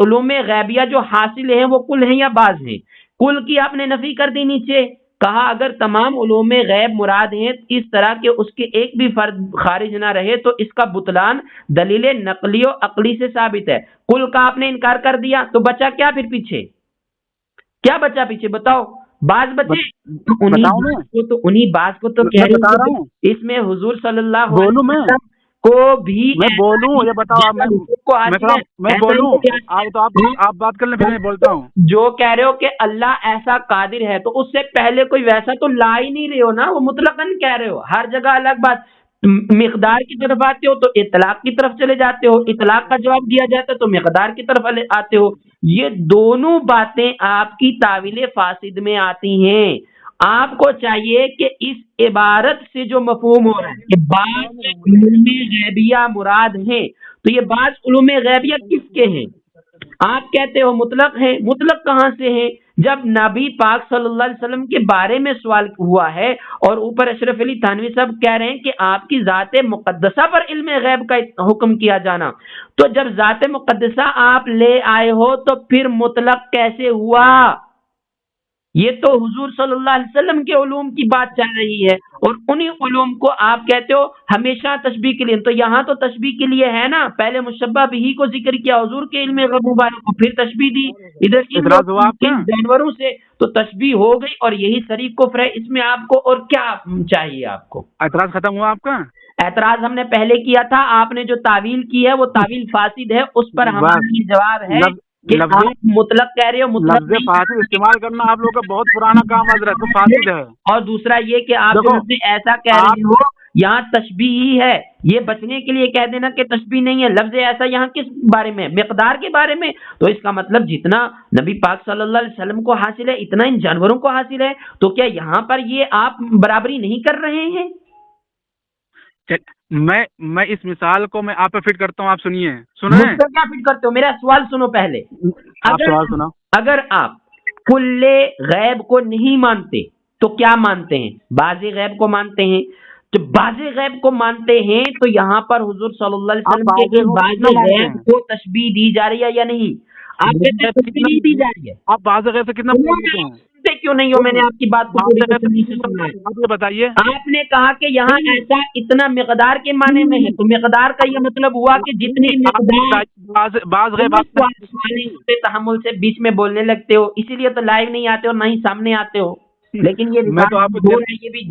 علوم غیبیہ جو حاصل ہیں وہ کل ہیں یا بعض ہیں؟ کل کی آپ نے نفی کر دی نیچے، کہا اگر تمام علوم غیب مراد ہیں اس طرح کہ اس کے ایک بھی فرد خارج نہ رہے تو اس کا بطلان دلیل نقلی و عقلی سے ثابت ہے۔ کل کا آپ نے انکار کر دیا تو بچا کیا پھر پیچھے؟ کیا بچا پیچھے بتاؤ؟ بعض بچے تو انہی بعض کو تو کہہ رہے ہیں، اس میں حضور صلی اللہ علیہ وسلم کو بھی میں بولوں یا بتاؤ میں بولوں آپ بات کر لیں پھر میں بولتا ہوں۔ جو کہہ رہے ہو کہ اللہ ایسا قادر ہے تو اس سے پہلے کوئی ویسا تو لا ہی نہیں رہے ہو نا، وہ مطلقاً کہہ رہے ہو، ہر جگہ الگ بات۔ مقدار کی طرف آتے ہو تو اطلاق کی طرف چلے جاتے ہو، اطلاق کا جواب دیا جاتا ہے تو مقدار کی طرف آتے ہو۔ یہ دونوں باتیں آپ کی تاویل فاسد میں آتی ہیں۔ آپ کو چاہیے کہ اس عبارت سے جو مفہوم ہو رہا ہے کہ بعض علوم غیبیہ مراد ہیں، تو یہ بعض علوم غیبیہ کس کے ہیں؟ آپ کہتے ہو مطلق ہیں، مطلق کہاں سے ہیں جب نبی پاک صلی اللہ علیہ وسلم کے بارے میں سوال ہوا ہے، اور اوپر اشرف علی تھانوی صاحب کہہ رہے ہیں کہ آپ کی ذات مقدسہ پر علم غیب کا حکم کیا جانا، تو جب ذات مقدسہ آپ لے آئے ہو تو پھر مطلق کیسے ہوا؟ یہ تو حضور صلی اللہ علیہ وسلم کے علوم کی بات چل رہی ہے، اور انہی علوم کو آپ کہتے ہو ہمیشہ تشبیہ کے لیے، تو یہاں تو تشبیہ کے لیے ہے نا، پہلے مشبہ بھی کو ذکر کیا حضور کے علم غیب مبارک کو، پھر تشبیہ دی ادھر جانوروں سے، تو تشبیہ ہو گئی، اور یہی صریح کفر ہے۔ اس میں آپ کو اور کیا چاہیے؟ آپ کو اعتراض ختم ہوا؟ آپ کا اعتراض ہم نے پہلے کیا تھا، آپ نے جو تعویل کی ہے وہ تعویل فاسد ہے، اس پر ہمارا یہ جواب ہے کہ آپ مطلق کہہ رہے ہو، مطلق فاسد استعمال کرنا آپ لوگ کا بہت پرانا کام حضرت، تو فاسد ہے۔ اور دوسرا یہ کہ آپ جو ایسا کہہ رہے ہو یہاں تشبیہ ہی ہے، یہ بچنے کے لیے کہہ دینا کہ تشبیہ نہیں ہے، لفظ ایسا یہاں کس بارے میں؟ مقدار کے بارے میں، تو اس کا مطلب جتنا نبی پاک صلی اللہ علیہ وسلم کو حاصل ہے اتنا ان جانوروں کو حاصل ہے، تو کیا یہاں پر یہ آپ برابری نہیں کر رہے ہیں؟ میں اس مثال کو میں آپ پہ فٹ کرتا ہوں، آپ سنیے کیا فٹ کرتے ہو؟ میرا سوال سنو پہلے۔ اگر آپ کل غیب کو نہیں مانتے تو کیا مانتے ہیں؟ بعض غیب کو مانتے ہیں۔ جب بعض غیب کو مانتے ہیں تو یہاں پر حضور صلی اللہ علیہ وسلم کے بعض غیب کو تشبیہ دی جا رہی ہے یا نہیں؟ آپ کہتے ہیں تشبیہ دی جا رہی ہے، آپ بعض غیب سے کتنا کیوں نہیں ہو؟ میں نے آپ کی بات کو بتائیے۔ آپ نے کہا کہ یہاں ایسا اتنا مقدار کے معنی میں ہے، تو مقدار کا یہ مطلب ہوا کہ جتنی بعض غیب تحمل سے بیچ میں بولنے لگتے ہو، اسی لیے تو لائیو نہیں آتے ہو نہ ہی سامنے آتے ہو، لیکن یہ بھی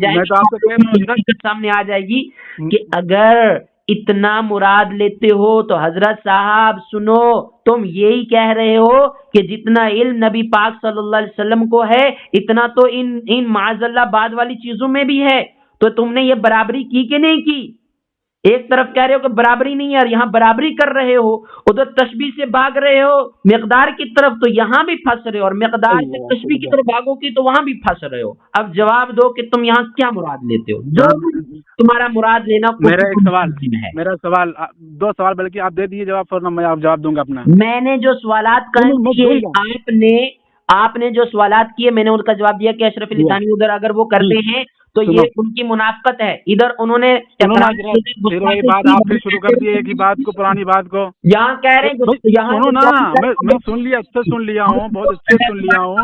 سامنے آ جائے گی کہ اگر اتنا مراد لیتے ہو تو حضرت صاحب سنو، تم یہی کہہ رہے ہو کہ جتنا علم نبی پاک صلی اللہ علیہ وسلم کو ہے اتنا تو ان معاذ اللہ بعد والی چیزوں میں بھی ہے، تو تم نے یہ برابری کی کہ نہیں کی؟ ایک طرف کہہ رہے ہو کہ برابری نہیں ہے اور یہاں برابری کر رہے ہو، ادھر تشبیہ سے بھاگ رہے ہو مقدار کی طرف تو یہاں بھی پھنس رہے ہو، اور مقدار سے تشبیہ کی طرف بھاگو کی تو وہاں بھی پھنس رہے ہو۔ اب جواب دو کہ تم یہاں کیا مراد لیتے ہو، جو تمہارا مراد لینا۔ میرا سوال 2 سوال بلکہ آپ دے دیجیے جواب، فوراً میں آپ جواب دوں گا اپنا۔ میں نے جو سوالات آپ نے جو سوالات کیے میں نے ان کا جواب دیا کہ اشرف علی تھانوی ادھر اگر وہ کرتے ہیں تو یہ ان کی منافقت ہے. ادھر انہوں نے بات آپ پھر شروع کر دی ایک ہی بات کو، پرانی بات کو. یہاں کہہ رہے ہیں یہاں سنو نا، میں سن لیا، اچھا سن لیا ہوں، بہت اچھے سن لیا ہوں.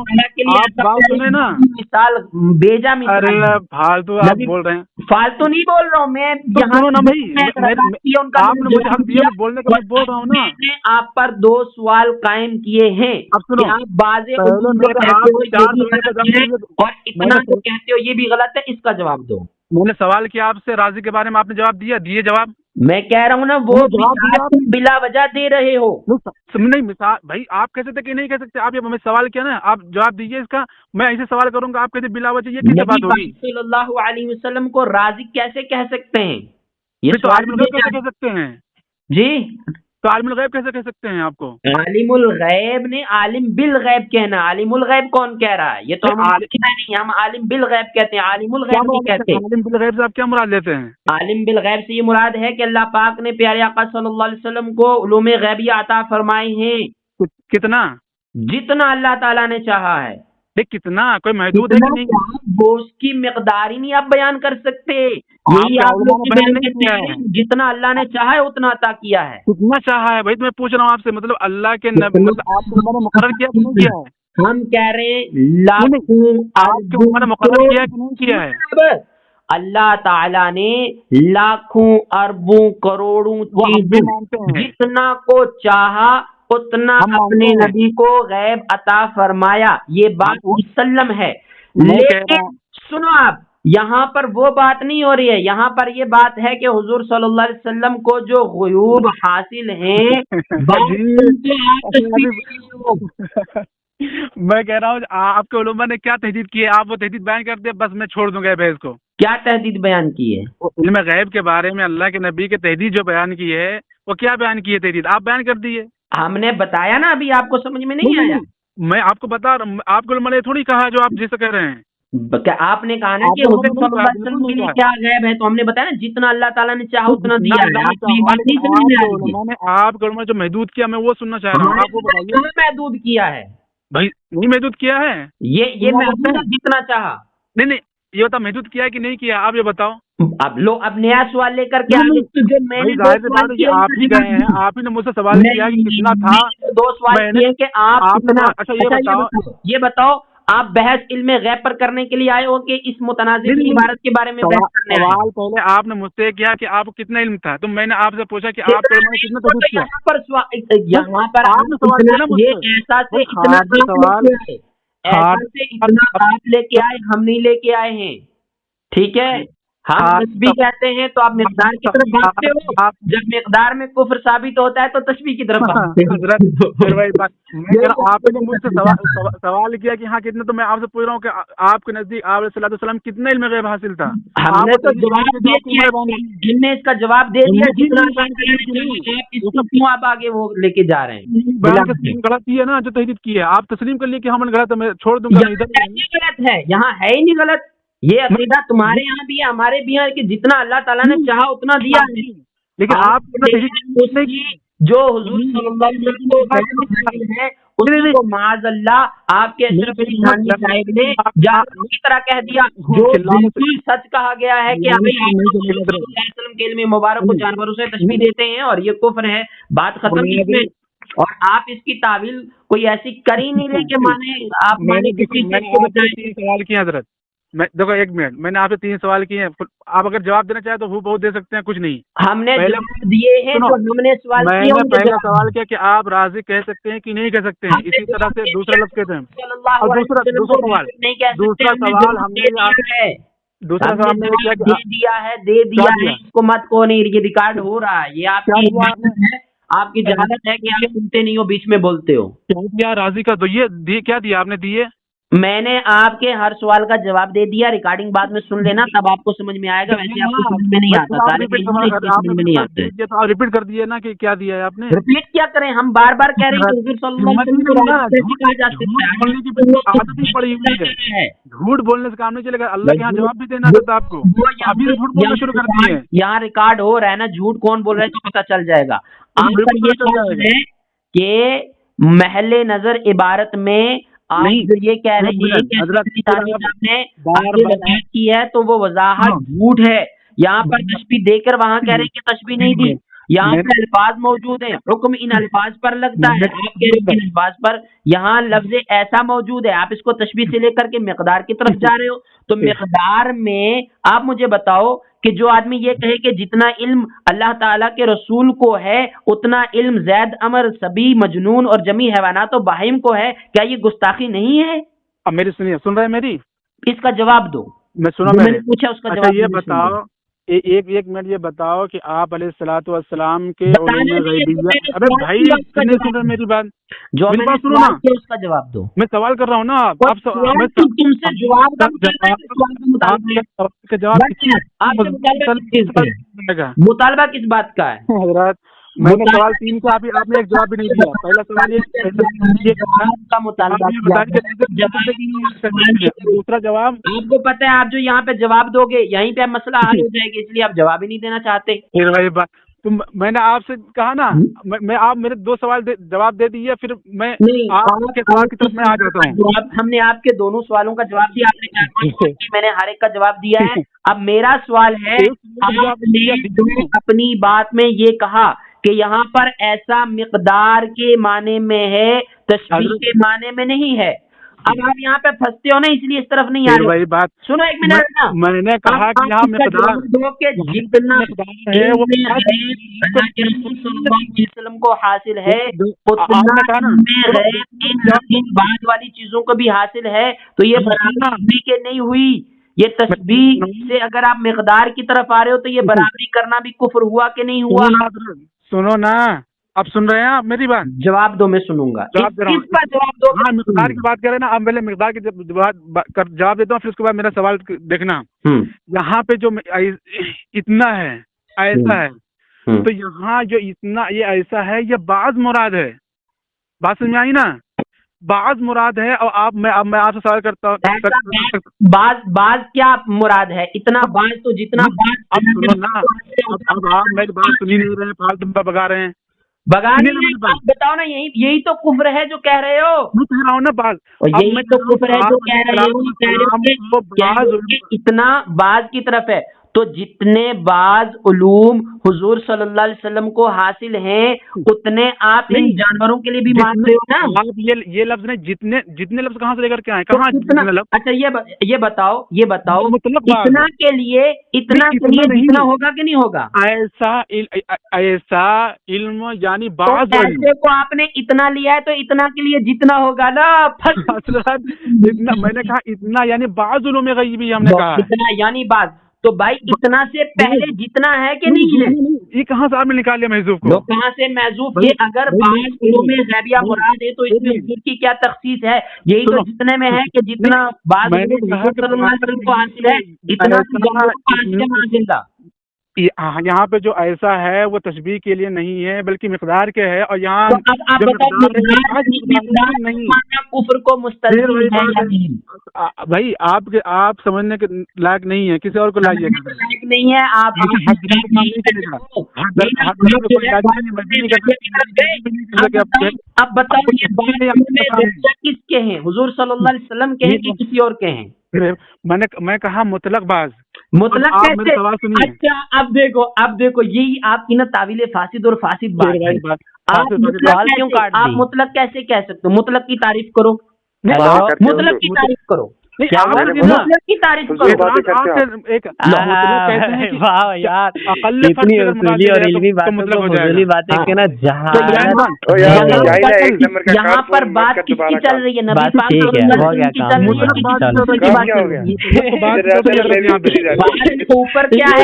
آپ بات سنیں نا. مثال بیجا مثال. ارے فالتو آپ بول رہے ہیں. فالتو نہیں بول رہا ہوں میں. سنو نا بھائی، آپ نے مجھے حق دیا، میں بولنے کا میں بول رہا ہوں نا. میں نے آپ پر 2 سوال قائم کیے ہیں. اب سنو، آپ باز اور اتنا جو کہتے ہو یہ بھی غلط ہے. اس کا جواب دو. میں نے سوال کیا آپ سے راضی کے بارے میں، آپ نے جواب دیا، دیے جواب. میں کہہ رہا ہوں نا وہ بلا وجہ دے رہے ہو. نہیں مثال بھائی، آپ کہہ سکتے کہ نہیں کہہ سکتے. آپ یہ ہمیں سوال کیا نا، آپ جواب دیجیے اس کا. میں ایسے سوال کروں گا، آپ کہتے بلا وجہ، یہ کس بات ہوگی؟ صلی اللہ علیہ وسلم کو راضی کیسے کہہ سکتے ہیں؟ یہ تو عالم الغیب کیسے کہہ سکتے ہیں جی؟ تو عالم الغیب کیسے کہہ سکتے ہیں آپ کو؟ عالم الغیب نے عالم بالغیب کہنا. عالم الغیب کون کہہ رہا ہے؟ یہ تو ہم نہیں، ہم عالم بالغیب کہتے ہیں، عالم الغیب نہیں کہتے. عالم بالغیب سے آپ کیا مراد لیتے ہیں؟ عالم بالغیب سے یہ مراد ہے کہ اللہ پاک نے پیارے آقا صلی اللہ علیہ وسلم کو علوم غیبیہ عطا فرمائے ہیں. کتنا؟ جتنا اللہ تعالیٰ نے چاہا ہے. کتنا؟ کوئی محدود ہے کہ نہیں؟ وہ اس کی مقدار ہی نہیں آپ بیان کر سکتے. یہی آپ لوگ بیان کرتے ہیں. جتنا اللہ نے چاہا ہے اتنا عطا کیا ہے. کتنا چاہا ہے بھائی؟ تو میں پوچھ رہا ہوں آپ سے، مطلب اللہ کے نبی، مطلب آپ کو نے مقرر کیا کہ نہیں کیا ہے؟ ہم کہہ رہے ہیں لاکھوں، آپ کے نے مقرر کیا کہ نہیں کیا ہے؟ اللہ تعالیٰ نے لاکھوں، اربوں، کروڑوں جتنا کو چاہا اتنا اپنے نبی کو غیب عطا فرمایا. یہ بات مسلم ہے. لیکن سنو، آپ یہاں پر وہ بات نہیں ہو رہی ہے. یہاں پر یہ بات ہے کہ حضور صلی اللہ علیہ وسلم کو جو غیوب حاصل ہیں میں کہہ رہا ہوں آپ کے علماء نے کیا تحدید کی ہے، آپ وہ تحدید بیان کر دیں، بس میں چھوڑ دوں گا بحث کو. کیا تحدید بیان کی ہے؟ علم غیب کے بارے میں اللہ کے نبی کے تحدید جو بیان کی ہے، وہ کیا بیان کی ہے تحدید؟ آپ بیان کر دیے. ہم نے بتایا نا، ابھی آپ کو سمجھ میں نہیں آیا؟ میں آپ کو بتا رہا ہوں، آپ کو علماء نے تھوڑی کہا جو آپ جیسے کہہ رہے ہیں. آپ نے کہا نا کہ حضور صلی اللہ علیہ وسلم کے لیے کیا غیب ہے، تو ہم نے بتایا نا جتنا اللہ تعالیٰ نے چاہا اتنا دیا ہے. آپ کو جو محدود کیا میں وہ سننا چاہ رہا ہوں. آپ کو بتائیے محدود کیا ہے بھائی؟ نہیں محدود کیا ہے، یہ جتنا چاہا. نہیں یہ بتا محدود کیا ہے کہ نہیں کیا، آپ یہ بتاؤ. اب نیا سوال لے کر کے آپ ہی گئے ہیں، آپ ہی نے مجھ سے سوال کیا کہ کتنا تھا. 2 سوال کیے کہ آپ یہ بتاؤ، آپ بحث علم غیب پر کرنے کے لیے آئے ہو کہ اس متنازع عبارت کے بارے میں بحث کرنے آئے؟ سوال پہلے آپ نے مجھ سے کیا کہ آپ کو کتنا علم تھا، تو میں نے آپ سے پوچھا کہ آپ کو کتنا تحدید کیا. یہاں پر آپ نے سوال کیا نا، ایسا سے اتنا آپ لے کے آئے، ہم نہیں لے کے آئے ہیں. ٹھیک ہے، ہم تشبیہ کہتے ہیں تو آپ مقدار کی طرف بھاگتے ہو. جب مقدار میں کفر ثابت ہوتا ہے تو تشبیہ کی طرف بھاگتے ہو. آپ نے مجھ سے سوال کیا کہ ہاں کتنے، تو میں آپ سے پوچھ رہا ہوں کہ آپ کے نزدیک آپ علیہ الصلوۃ والسلام کتنے علم غیب حاصل تھا؟ ہم نے تو جواب دے دیا، نے اس کا جواب دے دیا. جتنا کیوں آپ آگے وہ لے کے جا رہے ہیں؟ غلط ہی ہے نا جو تحدید کی ہے. آپ تسلیم کر لیے کہ ہم غلط ہے، میں چھوڑ دوں گا. غلط ہے، یہاں ہے ہی نہیں غلط. یہ عقیدہ تمہارے یہاں بھی ہے، ہمارے بھی ہے کہ جتنا اللہ تعالیٰ نے چاہا اتنا دیا ہے. لیکن آپ جو حضور صلی اللہ علیہ وسلم ہے اس کو معاذ اللہ آپ کے اشرف علی تھانوی صاحب نے جانوروں کی طرح کہہ دیا، جو بالکل سچ کہا گیا ہے کہ ابھی آپ صلی اللہ علیہ وسلم کے علم مبارک کو جانوروں سے تشبیہ دیتے ہیں اور یہ کفر ہے. بات ختم اس میں. اور آپ اس کی تعویل کوئی ایسی کر ہی نہیں رہے کہ مانے آپ مانے کسی چیز کو بتائیں. سوال کیا حضرت، میں دیکھو 1 منٹ، میں نے آپ سے 3 سوال کیے ہیں. آپ اگر جواب دینا چاہیں تو وہ بہت دے سکتے ہیں، کچھ نہیں. ہم نے جواب دیے ہیں تو ہم نے سوال کیا. میں نے پہلا سوال کیا کہ آپ راضی کہہ سکتے ہیں کہ نہیں کہہ سکتے ہیں. اسی طرح سے دوسرا لفظ کہتے ہیں. اور دوسرا سوال ہم نے دے دیا ہے اس کو مت کو نہیں. یہ ریکارڈ ہو رہا ہے، یہ آپ کی جہالت ہے کہ آپ سنتے نہیں ہو، بیچ میں بولتے ہو. کیا راضی کا تو یہ کیا دیا آپ نے؟ دیے میں نے آپ کے ہر سوال کا جواب دے دیا. ریکارڈنگ بعد میں سن لینا، تب آپ کو سمجھ میں آئے گا. ویسے آپ کو سمجھ میں نہیں آتا، سمجھ میں نہیں آتا. ریپیٹ کر دیے نا کہ کیا دیا ہے آپ نے. ریپیٹ کیا کریں، ہم بار بار کہہ رہے ہیں. جھوٹ بولنے سے کام نہیں چلے گا. اللہ کے یہاں جواب بھی دینا تھا آپ کو. ابھی جھوٹ بولنا شروع کر دیے. یہاں ریکارڈ ہو رہا ہے نا، جھوٹ کون بول رہا ہے تو پتا چل جائے گا. آپ کا یہ ہے کہ محل نظر عبارت میں آپ نہیں جو یہ کہہ رہے ہیں کہ حضرت صاحب نے بار آگے بار وضاحت کی ہے تو وہ وضاحت جھوٹ ہے. یہاں پر تشبیہ دے کر وہاں کہہ رہے ہیں کہ تشبیہ نہیں دی. یہاں پر الفاظ موجود ہیں, حکم ان الفاظ پر لگتا ہے. آپ کہہ رہے ہیں ان الفاظ پر, یہاں لفظ ایسا موجود ہے, آپ اس کو تشبیہ سے لے کر کے مقدار کی طرف جا رہے ہو. تو مقدار میں آپ مجھے بتاؤ کہ جو آدمی یہ کہے کہ جتنا علم اللہ تعالیٰ کے رسول کو ہے اتنا علم زید, امر, سبی, مجنون اور جمی حیوانات و بہائم کو ہے, کیا یہ گستاخی نہیں ہے؟ اب میری سنیے, سن رہے ہیں میری؟ اس کا جواب دو. میں سنا جو میں میں نے پوچھا اس کا اچھا جواب یہ مجھے سن بتاؤ, دو. ایک منٹ یہ بتاؤ کہ آپ علیہ الصلوۃ والسلام کے بتانا علوم نہیں ہے, جو غیبیہ, میں نے ارے سوال بھائی کیا اس کا سن جواب رہے دو. میری بات, جو میری میں نے بات سنو سوال نا, کیا اس کا جواب دو. میں سوال کر رہا ہوں نا. اور آپ سوال تم سے جواب کا مطالبہ ہے کہ سوال کا مطالبہ ہے؟ کا جواب بس یار, آپ سے مطالبہ کس چیز کا ہے؟ مطالبہ کس بات کا ہے؟ حضرات میں نے سوال 3 کا آپ نے ایک جواب بھی نہیں دیا. پہلا سوال یہ جواب کا مطالبہ کیا ہے. دوسرا جواب آپ کو پتہ ہے آپ جو یہاں پہ جواب دو گے یہیں پہ مسئلہ حل ہو جائے گا, اس لیے آپ جواب ہی نہیں دینا چاہتے. پھر وہی بات, میں نے آپ سے کہا نا, میں آپ میرے 2 سوال جواب دے دیے, پھر میں آپ کے سوال کی طرف میں آ جاتا ہوں. ہم نے آپ کے دونوں سوالوں کا جواب دیا, آپ نے میں نے ہر ایک کا جواب دیا ہے. اب میرا سوال ہے, آپ نے اپنی بات میں یہ کہا کہ یہاں پر ایسا مقدار کے معنی میں ہے, تشبیہ کے معنی میں نہیں ہے. اب آپ یہاں پہ پھنستے ہو نا, اس لیے اس طرف نہیں آ رہے. وہی بات سنو ایک منٹ نا, میں نے کہا کہ یہاں مقدار جتنا اللہ کے رسول صلی اللہ علیہ وسلم کو حاصل ہے اتنا ان بعد والی چیزوں کو بھی حاصل ہے. تو یہ برابری کے نہیں ہوئی. یہ تشبیہ سے اگر آپ مقدار کی طرف آ رہے ہو تو یہ برابری کرنا بھی کفر ہوا کہ نہیں ہوا؟ سنو نا, اب سن رہے ہیں آپ میری بات؟ جواب دو, میں سنوں گا. جواب دے رہا ہوں. کس کا جواب دو؟ ہاں مقدار کی بات کر رہے ہیں نا, اب پہلے مقدار کی جواب دیتا ہوں, پھر اس کے بعد میرا سوال دیکھنا. یہاں پہ جو اتنا ہے, ایسا ہے, تو یہاں جو اتنا یہ ایسا ہے, یہ بعض مراد ہے. بات سمجھ آئی نا؟ بعض مراد ہے. اور میں آپ سے سوال کرتا ہوں, بعض کیا مراد ہے؟ اتنا بعض تو جتنا اب سنو نا, اب آپ میری بات سنی نہیں رہے ہیں, فالتو میں بگا رہے ہیں. بتاؤ نا, یہی تو کفر ہے جو کہہ رہے ہو. میں کہہ رہا ہوں نا بعض, یہی تو کفر ہے جو کہہ رہے ہو. اتنا بعض کی طرف ہے, تو جتنے بعض علوم حضور صلی اللہ علیہ وسلم کو حاصل ہیں اتنے آپ ان جانوروں کے لیے بھی مان رہے ہو نا. آپ یہ لفظ نے جتنے لفظ کہاں سے لے کر کے آئے, کہاں؟ اچھا یہ بتاؤ اتنا کے لیے جتنا ہوگا کہ نہیں ہوگا؟ ایسا علم یعنی بعض کو آپ نے اتنا لیا ہے تو اتنا کے لیے جتنا ہوگا نا. جتنا میں نے کہا اتنا یعنی بعض علوم غیبی ہم نے کہا اتنا یعنی بعض. تو بھائی اتنا سے پہلے جتنا ہے کہ نہیں ہے؟ یہ کہاں سے آپ نے نکال لیا محذوف کو؟ کہاں سے محذوف؟ یہ اگر بعض علوم غیبیہ مراد ہے تو اس میں حضور کی کیا تخصیص ہے؟ یہی تو جتنے میں ہے کہ جتنا بعض علوم حضور صلی اللہ علیہ وسلم کو حاصل ہے اتنا حاصل تھا. یہاں پہ جو ایسا ہے وہ تشبیہ کے لیے نہیں ہے بلکہ مقدار کے ہے. اور یہاں کفر کو مستلزم ہے. بھائی آپ سمجھنے کے لائق نہیں ہے, کسی اور کو لائیے گا. لائق نہیں ہے آپ. اب بتاؤ کس کے ہیں, حضور صلی اللہ علیہ وسلم کے ہیں کہ کسی اور کے ہیں؟ میں کہا مطلق بعض. مطلق کیسے؟ اچھا اب دیکھو یہی آپ کی نا تعویل فاسد اور فاسد بات ہے. آپ مطلق کیسے کہہ سکتے ہو؟ مطلق کی تعریف کرو, مطلق کی تعریف کرو, مطلق کی تعریف کرو. یہاں پر بات کس کی چل رہی ہے؟ اوپر کیا ہے؟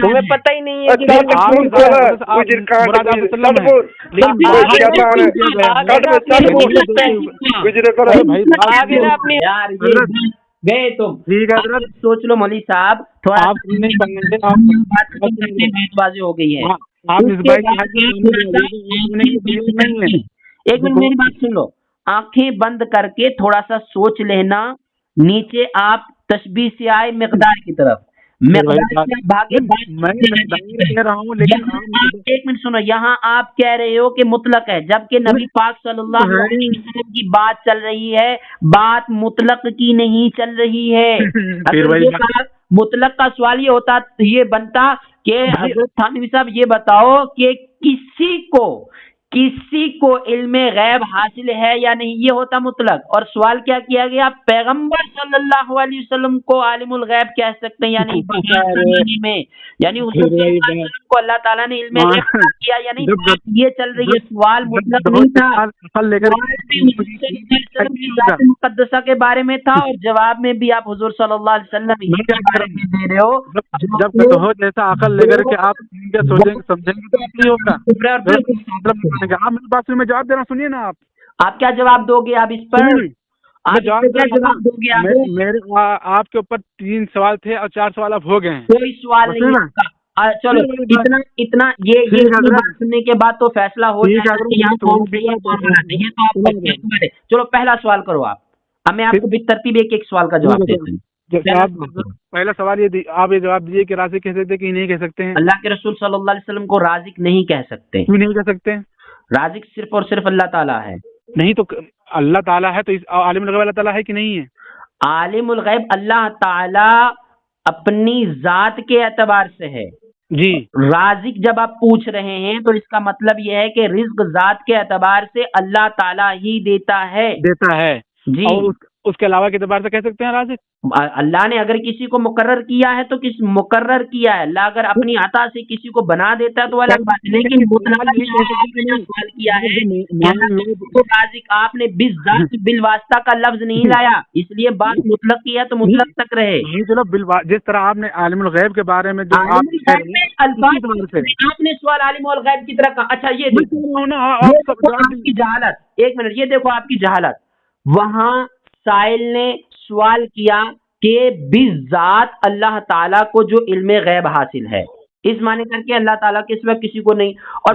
تمہیں پتہ ہی نہیں ہے. گئے تم سوچ لو مولوی صاحب, تھوڑا واضح ہو گئی ہے. ایک منٹ میری بات سن لو, آنکھیں بند کر کے تھوڑا سا سوچ لینا. نیچے آپ تشبیہ سے آئے مقدار کی طرف, میں پھر وہی بات- بھاگے میں کہہ رہا ہوں، لیکن یہاں آپ ایک منٹ سنو، یہاں آپ کہہ رہے ہو کہ مطلق ہے، جبکہ نبی پاک صلی اللہ علیہ وسلم کی بات چل رہی ہے، بات مطلق کی نہیں چل رہی ہے۔ پھر اگر وہی یہ بات مطلق کا سوال یہ ہوتا، یہ بنتا کہ بھائی- حضرت تھانوی صاحب یہ بتاؤ کہ کسی کو علم غیب حاصل ہے یا نہیں، یہ ہوتا مطلق، اور سوال کیا کیا گیا، پیغمبر صلی اللہ علیہ وسلم کو عالم الغیب کہہ سکتے ہیں یا نہیں، میں یعنی حضور صلی اللہ علیہ وسلم کو اللہ تعالیٰ نے علم غیب عطا کیا یا نہیں، بات یہ چل رہی ہے، سوال مطلق نہیں تھا، عقل لے کر سوال بھی حضور صلی اللہ علیہ وسلم کی ذات مقدسہ کے بارے میں تھا، اور جواب میں بھی آپ حضور صلی اللہ علیہ وسلم ہی کے بارے میں دے رہے ہو، جب کہو جیسا عقل لے کر کے آپ کیا سوچیں گے سمجھیں گے تو نہیں ہوگا۔ آپ میری بات میں جواب دینا، سنیے نا آپ کیا جواب دو گے آپ اس پر؟ آپ جواب کیا جواب دو گے؟ میرے آپ کے اوپر 3 سوال تھے اور 4 سوال اب ہو گئے ہیں، کوئی سوال نہیں ہے آپ کا۔ چلو اتنا یہ بات سننے کے بعد تو فیصلہ ہو جائے گا کہ یہاں کون صحیح ہے کون غلط ہے، یہ تو آپ کا۔ چلو پہلا سوال کرو آپ، اب میں آپ کو بالترتیب ایک سوال کا جواب دیتا ہوں۔ پہلا سوال یہ آپ یہ جواب دیجیے کہ رازق کہہ سکتے کہ نہیں کہہ سکتے ہیں؟ اللہ کے رسول صلی اللہ علیہ وسلم کو رازق نہیں کہہ سکتے۔ کیوں نہیں کہہ سکتے؟ رازق صرف اور صرف اللہ تعالیٰ ہے۔ نہیں تو اللہ تعالیٰ ہے تو عالم الغیب اللہ تعالیٰ ہے کہ نہیں ہے؟ عالم الغیب اللہ تعالیٰ اپنی ذات کے اعتبار سے ہے جی۔ رازق جب آپ پوچھ رہے ہیں تو اس کا مطلب یہ ہے کہ رزق ذات کے اعتبار سے اللہ تعالیٰ ہی دیتا ہے جی۔ اور اس کے علاوہ کے اعتبار سے کہہ سکتے ہیں رازق؟ اللہ نے اگر کسی کو مقرر کیا ہے تو مقرر کیا ہے، اللہ اگر اپنی عطا سے کسی کو بنا دیتا ہے تو الگ بات ہے، لیکن سوال کیا ہے رازق، آپ نے بالذات بالواسطہ کا لفظ نہیں لایا، اس لیے بات مطلق کی ہے تو مطلق تک رہے۔ چلو جس طرح آپ نے عالم الغیب کے بارے میں جو آپ نے سوال عالم الغیب کی طرح کہا۔ اچھا یہ آپ کی جہالت، ایک منٹ، یہ دیکھو آپ کی جہالت، وہاں سائل نے سوال کیا کہ بالذات اللہ تعالیٰ کو جو علم غیب حاصل ہے، اس معنی کر کے اللہ تعالیٰ کے سوا کسی کو نہیں، اور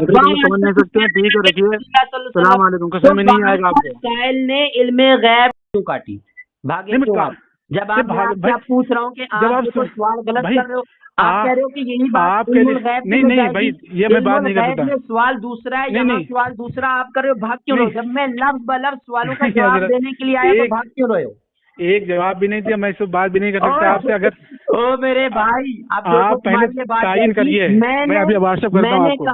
سائل نے علم غیب کیوں کاٹی، بھاگے کیوں آپ؟ جب آپ پوچھ رہا ہوں کہ آپ سوال غلط کر رہے ہو، آپ کہہ رہے ہو کہ یہی بات سوال دوسرا ہے، یہاں سوال دوسرا آپ کر رہے ہو، بھاگ کیوں رہے ہو؟ جب میں لفظ بلفظ سوالوں کا جواب دینے کے لیے آیا تو بھاگ کیوں رہے ہو؟ ایک جواب بھی نہیں دیا، میں اس سے بات بھی نہیں کر سکتا آپ سے۔ اگر میرے بھائی آپ پہلے تعین کریے، میں ابھی واٹس ایپ کرتا ہوں آپ کو۔ میں نے کہا